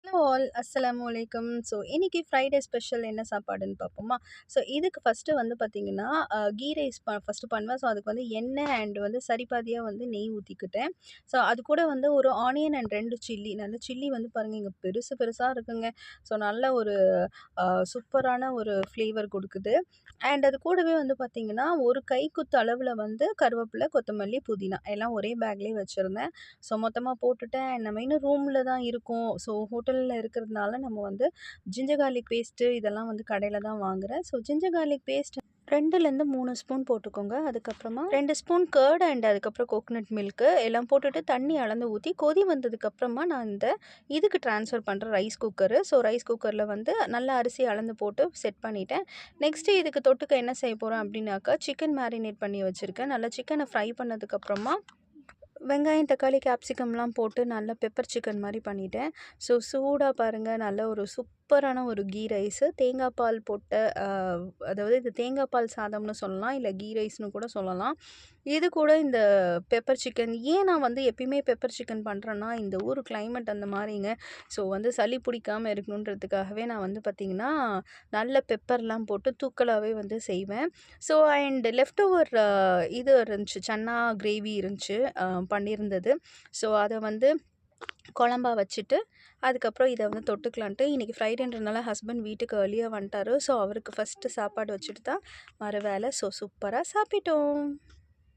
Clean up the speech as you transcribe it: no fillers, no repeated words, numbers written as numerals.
Hello all அஸ்ஸலாமு அலைக்கும். So இன்னைக்கு ஃப்ரைடே ஸ்பெஷல் என்ன சாப்பாடுன்னு பார்ப்போமா? ஸோ இதுக்கு ஃபஸ்ட்டு வந்து பார்த்தீங்கன்னா, கீ ரைஸ் ஃபஸ்ட்டு பண்ணுவேன். ஸோ அதுக்கு வந்து எண்ணெய் அண்ட் வந்து சரிபாதியா வந்து நெய் ஊத்திக்கிட்டேன். ஸோ அது கூட வந்து ஒரு ஆனியன் அண்ட் 2 சில்லி. நல்ல சில்லி வந்து பாருங்க இங்க பெருசு பெருசா இருக்குங்க. ஸோ நல்ல ஒரு சூப்பரான ஒரு ஃப்ளேவர் குடுக்குது. அண்ட் அது கூடவே வந்து பார்த்தீங்கன்னா, ஒரு கைக்குத்து அளவுல வந்து கருவேப்பில, கொத்தமல்லி, புதினா எல்லாம் ஒரே பேக்லேயே வச்சிருந்தேன். ஸோ மொத்தமா போட்டுட்டேன். நம்ம இன்னும் ரூம்ல தான் இருக்கோம். ஸோ ஹோட்டல்ல இருக்கிறதுனால நம்ம வந்து ஜிஞ்சர் கார்லிக் பேஸ்ட்டு இதெல்லாம் வந்து கடையில தான் வாங்குறேன். ஸோ ஜிஞ்சர் கார்லிக் பேஸ்ட் 2லேருந்து 3 ஸ்பூன் போட்டுக்கோங்க. அதுக்கப்புறமா 2 ஸ்பூன் கர்ட் அண்ட் அதுக்கப்புறம் கோகனட் மில்க்கு எல்லாம் போட்டுட்டு தண்ணி அளந்து ஊத்தி கொதி வந்ததுக்கப்புறமா நான் இதுக்கு ட்ரான்ஸ்ஃபர் பண்றேன் ரைஸ் குக்கரு. ஸோ ரைஸ் குக்கர்ல வந்து நல்லா அரிசி அளந்து போட்டு செட் பண்ணிட்டேன். நெக்ஸ்ட்டு இதுக்கு தொட்டுக்க என்ன செய்ய போறேன் அப்டின்னாக்கா, சிக்கன் மேரினேட் பண்ணி வச்சிருக்கேன். நல்லா சிக்கன ஃப்ரை பண்ணதுக்கப்புறமா வெங்காயம், தக்காளி, கேப்சிகம்லாம் போட்டு நல்லா பெப்பர் சிக்கன் மாரி பண்ணிட்டேன். ஸோ சூடா பாருங்க நல்ல ஒரு சூப்பரான ஒரு கீ ரைஸு. தேங்காய் பால் போட்ட அ அதாவது இது தேங்காய் பால் சாதம்னு சொல்லலாம். இல்ல கீ ரைஸ்னு கூட சொல்லலாம். இது கூட இந்த பெப்பர் சிக்கன் ஏன் நான் வந்து எப்பயுமே பெப்பர் சிக்கன் பண்றேன்னா, இந்த ஊர் கிளைமேட் அந்த மாரிங்க. ஸோ வந்து சளி பிடிக்காம இருக்கணுன்றதுக்காகவே நான் வந்து பார்த்தீங்கன்னா, நல்ல பெப்பர்லாம் போட்டு தூக்கலாவே வந்து செய்வேன். ஸோ அண்ட் லெஃப்ட் ஓவர் இது இருந்துச்சு. சன்னா கிரேவி இருந்துச்சு. பண்ணியிருந்தது. ஸோ அத வந்து குழம்பா வச்சுட்டு, அதுக்கப்புறம் இத வந்து தொட்டுக்கலான்ட்டு இன்னைக்கு ஃப்ரைடேன்றனால ஹஸ்பண்ட் வீட்டுக்கு ஏர்லியா வந்துட்டாரு. ஸோ அவருக்கு ஃபர்ஸ்ட்டு சாப்பாடு வச்சுட்டு தான் மறு வேல. ஸோ சூப்பரா சாப்பிட்டோம்.